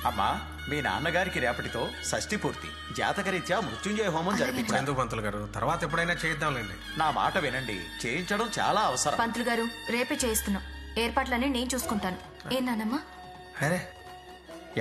అమ్మా, మీ నాన్నగారికి రేపటితో షష్ఠి పూర్తి. జాతకరీత్యా మృత్యుంజయ హోమం జరిపించారు. ఎందుకు పంతులు గారు, తర్వాత ఎప్పుడైనా చేద్దాంలేండి. నా మాట వినండి, చేయించడం చాలా అవసరం. పంతులు గారు రేపే చేయిస్తున్నాం. ఏర్పాట్లన్నీ నేను చూసుకుంటాను. ఏ నానమ్మా? అరే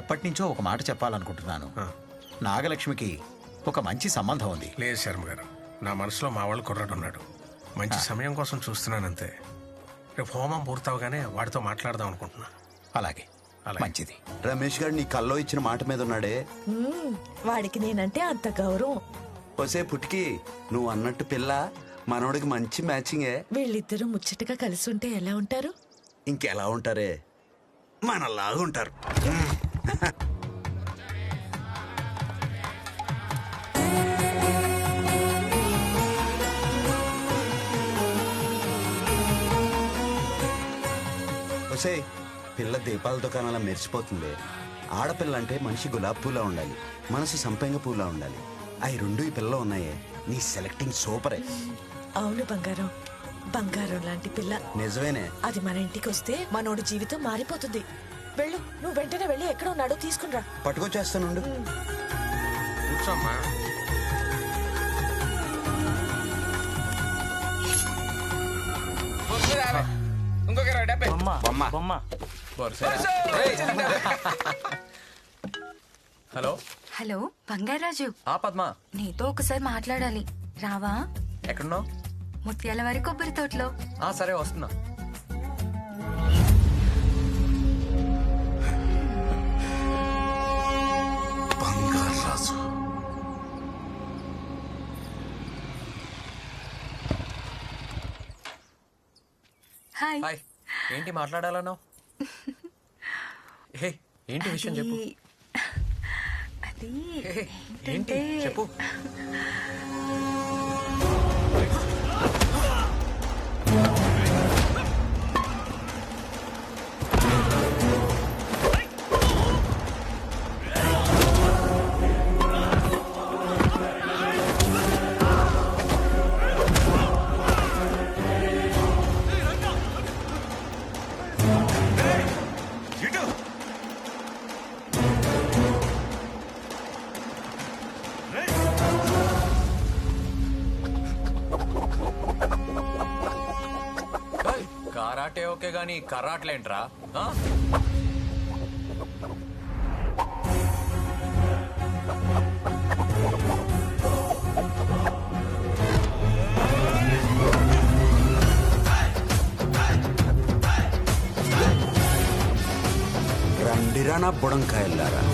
ఎప్పటి నుంచో ఒక మాట చెప్పాలనుకుంటున్నాను. నాగలక్ష్మికి ఒక మంచి సంబంధం ఉంది. లేదు శర్మ గారు, నా మనసులో మా వాళ్ళు కుర్రాడు ఉన్నాడు. మంచి సమయం కోసం చూస్తున్నానంతే. రేపు హోమం పూర్తవగానే వాడితో మాట్లాడదాం అనుకుంటున్నా. అలాగే, మంచిది. రమేష్ గారు నీ కల్లో ఇచ్చిన మాట మీద ఉన్నాడే. వాడికి నేనంటే అంత గౌరవం. ఒసే పుట్టికి, నువ్వు అన్నట్టు పిల్ల మనోడికి మంచి మ్యాచింగే. వీళ్ళిద్దరూ ముచ్చటగా కలిసి ఉంటే ఎలా ఉంటారు? ఇంకెలా ఉంటారే, మనలాగా ఉంటారు. ఒసే, పిల్ల దీపాల దుకాణాల మెరిసిపోతుంది. ఆడపిల్ల అంటే మనిషి గులాబ్ పూలా ఉండాలి, మనసు సంపెంగ పూలా ఉండాలి. అవి రెండు ఈ పిల్ల ఉన్నాయే. నీ సెలెక్టింగ్ సూపరే. అవును బంగారం, బంగారం లాంటి పిల్ల. నిజమేనే. అది మన ఇంటికి వస్తే మనోడి జీవితం మారిపోతుంది. వెళ్ళు, నువ్వు వెంటనే వెళ్ళి ఎక్కడ ఉన్నాడో తీసుకునిరా. పట్టుకొచ్చేస్తానుండు. కూర్చోమ్మా. హలో హలో బంగారాజు, పద్మ, నీతో ఒకసారి మాట్లాడాలి. రావా? ఎక్కడున్నావు? ముత్యాల వారి కొబ్బరి తోటలో. సరే వస్తున్నా. బంగారాజు. హాయ్. హాయ్. ఏంటి మాట్లాడాలన్నావు? హే, ఏంటి విషయం చెప్పు. అది హే, ఏంటి చెప్పు. కరాటే ఓకే గానీ కరాట్లేంట్రా? రండిరా నా బుడంకాయల్లారా.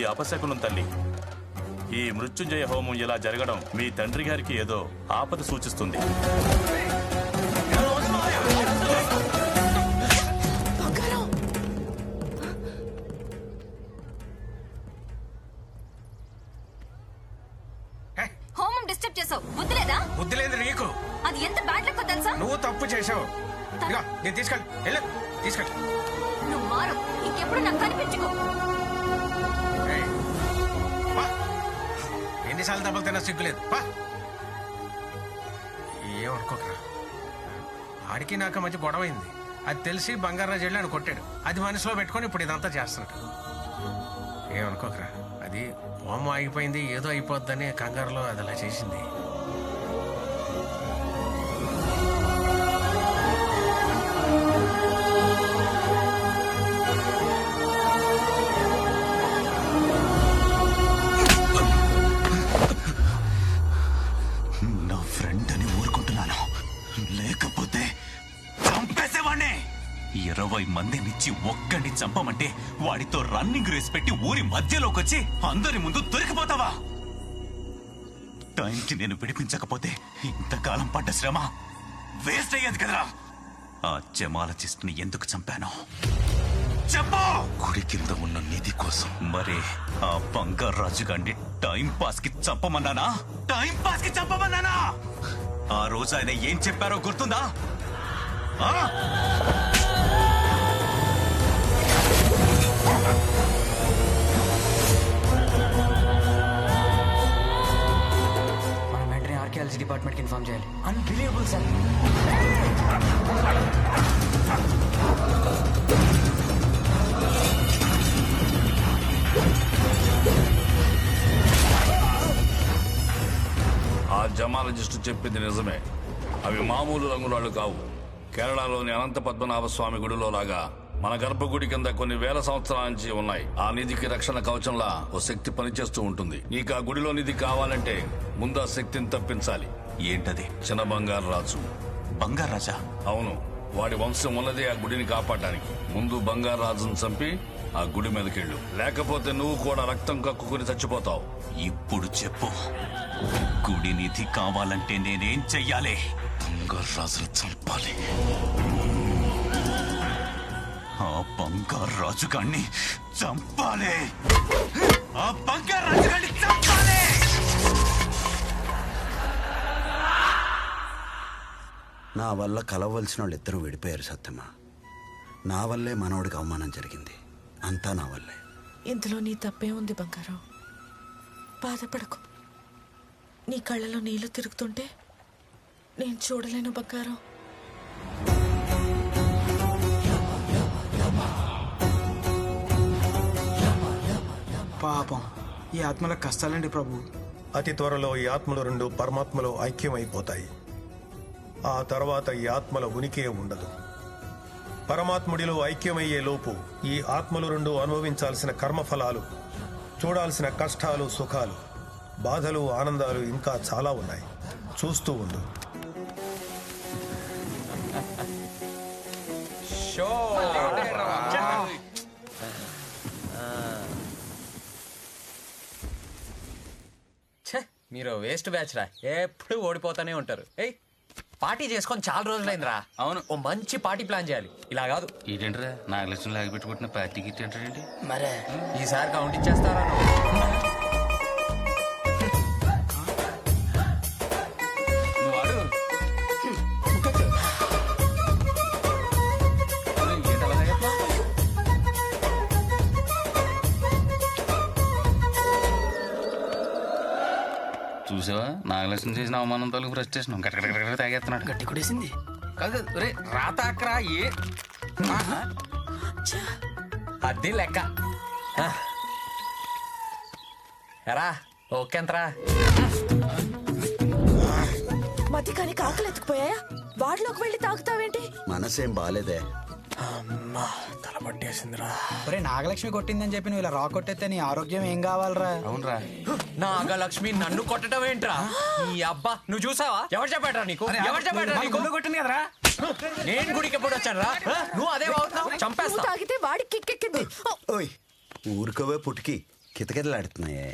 ఇది అపశకునం తల్లి. ఈ మృత్యుంజయ హోమం ఇలా జరగడం మీ తండ్రి గారికి ఏదో ఆపద సూచిస్తుంది. బంగారం హోమం డిస్టర్బ్ చేసావు బుద్ధి లేదా? బుద్ధి లేదు నీకు. అది ఎంత బ్యాడ్ లక్ తెలుసా? నువ్వు తప్పు చేసావు. ఇదిగో నేను తీసుకెళ్ళి వెళ్ళు, తీసుకెళ్ళి. నువ్వు మారు, ఇంకెప్పుడు నాకు కనిపించుకో. ఏయ్, పా. ఎన్నిసార్లు దెబ్బలు తిన్నా సిగ్గులేదు. పా. ఏమనుకోకరా, ఆడికి నాకు మధ్య గొడవ అయింది. అది తెలిసి బంగారాజు వెళ్ళి ఆయన కొట్టాడు. అది మనసులో పెట్టుకొని ఇప్పుడు ఇదంతా చేస్తున్నాడు. ఏమనుకోకరా, అది హోమం ఆగిపోయింది, ఏదో అయిపోద్దని కంగారులో అది అలా చేసింది. నా ఫ్రెండ్ అని ఊరుకుంటున్నాను, లేకపోతే చంపేసేవాణ్ణి. 20 మందినిచ్చి ఒక్కడిని చంపమంటే వాడితో రన్నింగ్ రేస్ పెట్టి ఊరి మధ్యలోకి వచ్చి అందరి ముందు దొరికిపోతావా? టైంకి నేను విడిపించకపోతే ఇంతకాలం పడ్డ శ్రమ వేస్ట్ అయ్యేది కదరా. ఆ జమాలజిస్ట్ ని ఎందుకు చంపాను చెప్పు. గుడి కింద ఉన్న నిధి కోసం. మరి ఆ బంగారాజు గారిని టైం పాస్ కి చంపమన్నానా? టైం పాస్ కి చంపమన్నానా? ఆ రోజు ఆయన ఏం చెప్పారో గుర్తుందా? ఆ? మనం వెంటనే ఆర్కియాలజీ డిపార్ట్మెంట్ కి ఇన్ఫార్మ్ చేయాలి. Unbelievable sir. ఆ జమాలజిస్టు చెప్పింది నిజమే. అవి మామూలు రంగురాళ్ళు కావు. కేరళలోని అనంత పద్మనాభ స్వామి గుడిలో లాగా మన గర్భగుడి కింద కొన్ని వేల సంవత్సరాల నుంచి ఉన్నాయి. ఆ నిధికి రక్షణ కవచంలా ఓ శక్తి పనిచేస్తూ ఉంటుంది. నీకు ఆ గుడిలో నిధి కావాలంటే ముందు ఆ శక్తిని తప్పించాలి. ఏంటది? చిన్న బంగారు రాజు. బంగారాజా? అవును, వాడి వంశం ఉన్నదే ఆ గుడిని కాపాడడానికి. ముందు బంగారు రాజును చంపి ఆ గుడి మీదకెళ్ళు, లేకపోతే నువ్వు కూడా రక్తం కక్కుకుని చచ్చిపోతావు. ఇప్పుడు చెప్పు, గుడి నిధి కావాలంటే నేనేం చెయ్యాలి? బంగారాజును చంపాలి. ఆ బంగారాజు గారిని చంపాలి. ఆ బంగారాజు గారిని చంపాలి. నా వల్ల కలవలసిన వాళ్ళు ఇద్దరు విడిపోయారు సత్యమా. నా వల్లే మనోడికి అవమానం జరిగింది. అంతా నా వల్లే. ఇందులో నీ తప్పే ఉంది బంగారం. బాధపడకు. నీ కళ్ళలో నీళ్లు తిరుగుతుంటే నేను చూడలేను బంగారం. పాపం ఈ ఆత్మల కష్టాలండి ప్రభు. అతి త్వరలో ఈ ఆత్మలు రెండు పరమాత్మలో ఐక్యమైపోతాయి. ఆ తర్వాత ఈ ఆత్మల ఉనికే ఉండదు. పరమాత్ముడిలో ఐక్యమయ్యే లోపు ఈ ఆత్మలు రెండు అనుభవించాల్సిన కర్మఫలాలు, చూడాల్సిన కష్టాలు, సుఖాలు, బాధలు, ఆనందాలు ఇంకా చాలా ఉన్నాయి. చూస్తూ ఉండు. మీరు వేస్ట్ బ్యాచ్ రా, ఎప్పుడు ఓడిపోతానే ఉంటారు. ఏయ్, పార్టీ చేసుకొని చాలా రోజులైందిరా. అవును, ఓ మంచి పార్టీ ప్లాన్ చేయాలి. ఇలా కాదు. ఏంటంటే నాగలక్ష్మి లాగి పెట్టుకుంటున్న పార్టీకి ఏంటంటే మరే ఈసారి కౌంట్ ఇచ్చేస్తారా నువ్వు? అడుగు. చూసావా, నాగలక్ష్మి చేసిన అవమానం తాలూకు ఫ్రస్ట్రేషన్ గట్ట తాగేస్తున్నాడు. గట్టి కొడేసింది. కాదు రే, రాతాక్రా ఏ అది లెక్క. ఎరా ఓకే అంతరా? మతి కానీ కాకలు ఎత్తుకుపోయా. వాడిలోకి వెళ్ళి తాగుతావేంటి? మనసేం బాలేదే. తల పట్టేసిందిరా. ఒరే, నాగలక్ష్మి కొట్టిందని చెప్పి నువ్వు ఇలా రా కొట్టేస్తే నీ ఆరోగ్యం ఏం కావాలరా? అవునరా, నాగలక్ష్మి నన్ను కొట్టడం ఏంట్రా? ఈ అబ్బా నువ్వు చూసావా? ఎవరు చెప్పాడ్రా నీకు? ఎవరు చెప్పాడ్రా నీకు? కొట్టింది కదరా. నేను గుడికి ఎప్పుడు వచ్చాను రా? నువ్వు అదే అవుతున్నావు. నువ్వు చంపేస్తా. తాగితే వాడికి కిక్కెక్కింది. ఓయ్, ఊరుకోవే పుట్టికి. కితకితలాడుతున్నాయే.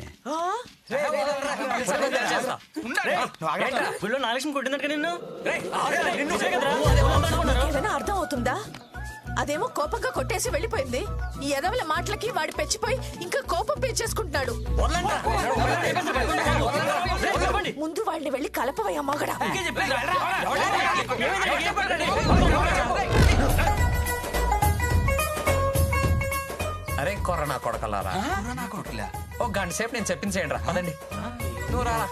ఏదైనా అర్థం అవుతుందా? అదేమో కోపంగా కొట్టేసి వెళ్ళిపోయింది. ఈ ఎదవల మాటలకి వాడి పెంచిపోయి ఇంకా కోపం పెంచేసుకుంటున్నాడు. ముందు వాళ్ళని వెళ్ళి కలపవయ్యా మగడా. అరే కొర్ర నా కొడకల్లారా, ఓ గంట సేపు నేను చెప్పింది చేయండి రా. పదండి, నువ్వు రారా.